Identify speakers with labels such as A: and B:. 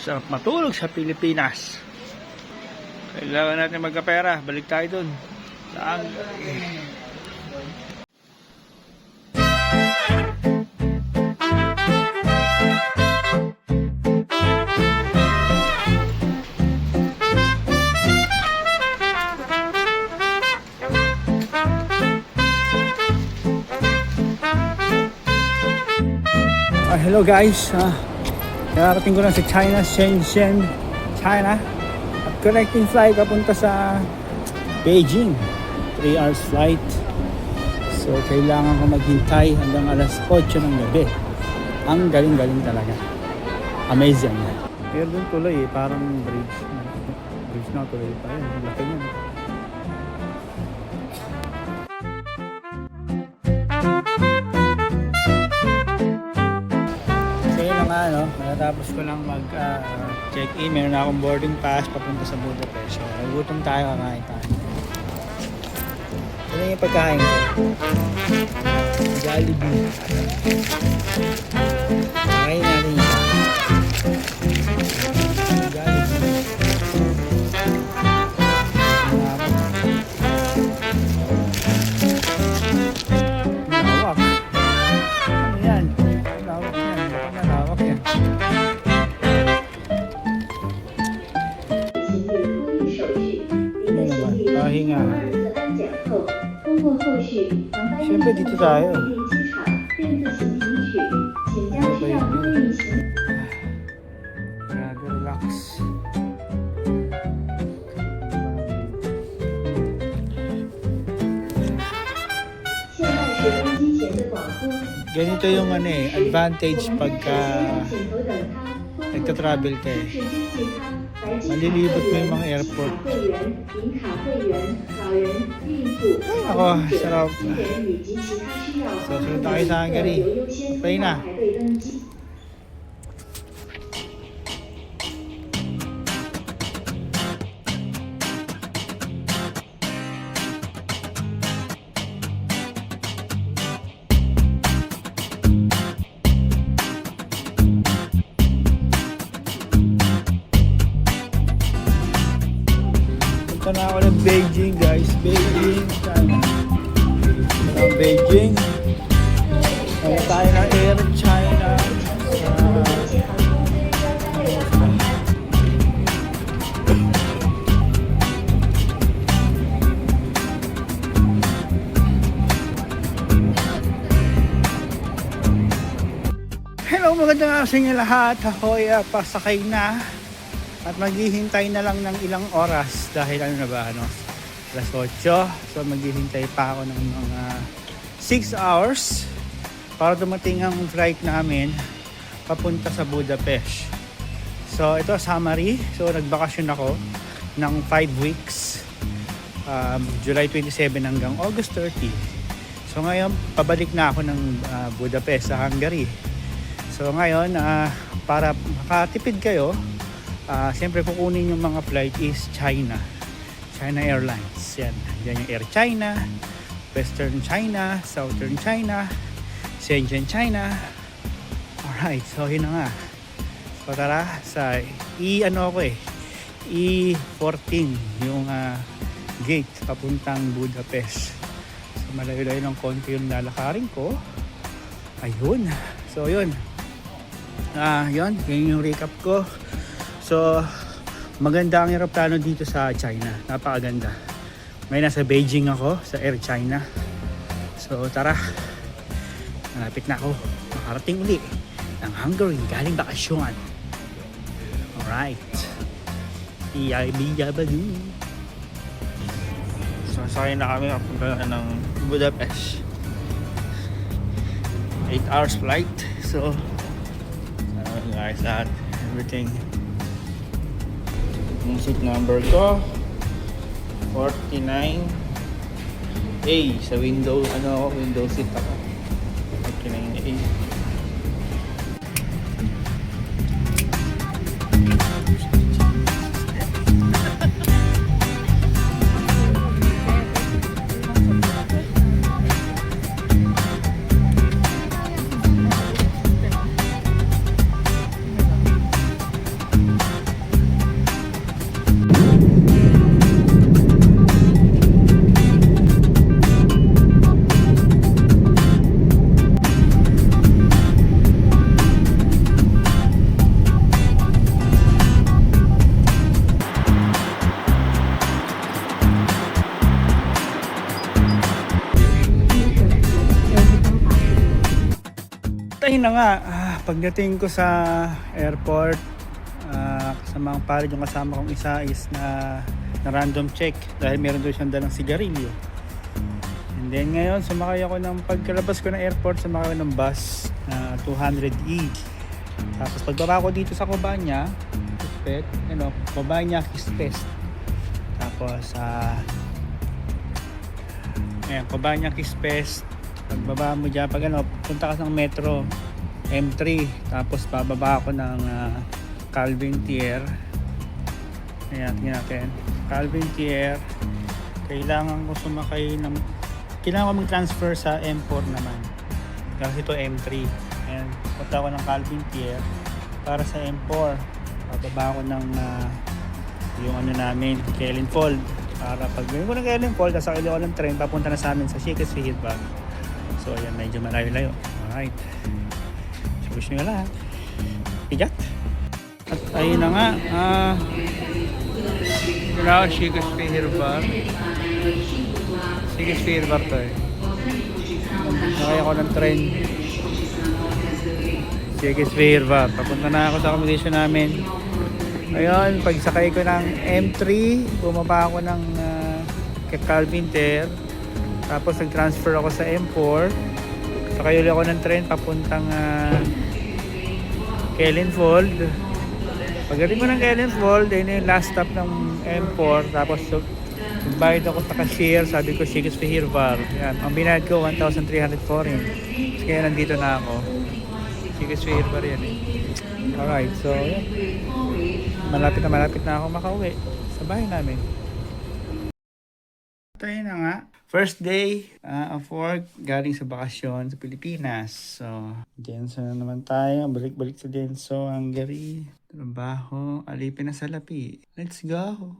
A: Sarap matulog sa Pilipinas. Kailangan natin magkapera. Balik tayo dun. Saan? Hello guys, narating ko lang sa China, Shenzhen, China. At connecting flight papunta sa Beijing, 3 hours flight. So kailangan ko maghintay hanggang alas 8 ng gabi. Ang galing-galing talaga. Amazing. Pero doon tuloy parang bridge na tuloy pa yun. Laki niya. Natapos ko lang mag-check-in. Meron na akong boarding pass papunta sa Budapest. So, nagutom tayo, kakain tayo. Ito na yung pagkain ko. Jollibee. Kakain natin yun. Jollibee. Lawak. Ano yan? Lawak yan. Lawak yan. Pahinga. Siyempre dito tayo. Grabe, relax. Ganito yung advantage pagka nagta-travel ka eh. Malilibot mo yung mga airport. Ay, ako, sarap. So, sunod na kayo sa Hungary. Play na. Punta na ako ng Beijing guys. Beijing, China. Beijing. Kaya tayo ng Air China. Hello, magandang araw sa inyo lahat. Ahoy, pasakay na. At maghihintay na lang ng ilang oras dahil alas 8. So maghihintay pa ako ng mga 6 hours para dumating ang flight namin papunta sa Budapest. So ito summary. So nagbakasyon ako ng 5 weeks. July 27 hanggang August 30. So ngayon pabalik na ako ng Budapest sa Hungary. So ngayon para makatipid kayo, siyempre kukunin yung mga flight is China Airlines. Yan yung Air China, Western China, Southern China, Shenzhen China. Alright, so yun na nga. So tara sa E14 yung gate papuntang Budapest. So malayo-layo ng konti yung lalakarin ko. Ayun. So yun. Yun yung recap ko. So, maganda ang eroplano dito sa China. Napakaganda. May nasa Beijing ako sa Air China. So, tara. Malapit na ako. Makarating uli ng Hungary. Galing bakasyon. Alright. Iyabiyabadu. So, sakay na kami kapunta ng Budapest. 8 hours flight. So, guys, everything. Yung seat number ko 49A sa window seat ako. 49A. ayun na nga, pagdating ko sa airport, kasama ang pare yung kasama kong isa is na random check dahil meron doon siyang dalang sigarilyo. And then ngayon sumakay ako ng pagkalabas ko ng airport, sumakay ako ng bus na 200E. Tapos pagbaba ko dito sa Cobania, Cobania Kispest. Tapos Cobania Kispest. Pagbaba mo dyan, punta ka ng metro M3, tapos bababa ako ng Calvin Tier. Ayan, tingnan natin. Calvin Tier. Kailangan ko mag-transfer sa M4 naman. Kasi ito M3. Ayan, punta ako ng Calvin Tier para sa M4. Bababa ako ng yung namin, Kellen Fold. Para pag gawin ko ng Kellen Fold, sasakay ako ng train, papunta na sa amin sa Shakes Fihilbag. So ayan, medyo malayo-layo. Alright. So wish nyo lahat. Igat. At ayun na nga. Wala ako Shakes Fihilbag. Shakes Fihilbag to eh. Nakaya ko ng train. Shakes Fihilbag. Papunta na ako sa accommodation namin. Ayun, pagsakay ko ng M3, bumaba ako ng Calvin Ter. Tapos nag-transfer ako sa M4. Sakay ulit ako ng train papuntang Kellen Fold. Pagdating ko ng Kellen Fold, yun yung last stop ng M4. Tapos nagbayad ako sa cashier, sabi ko Shakes Fihilbag. Yan, ang binayad ko 1,300 foreign. Kaya nandito na ako. Shakes Fihilbag yan eh. Alright, so yan. Malapit na ako makauwi sa bahay namin. Tayo na nga. First day of work, galing sa bakasyon sa Pilipinas. So, Denso na naman tayo. Balik-balik sa Denso, Hungary. Trabaho, alipin na sa lapi. Let's go!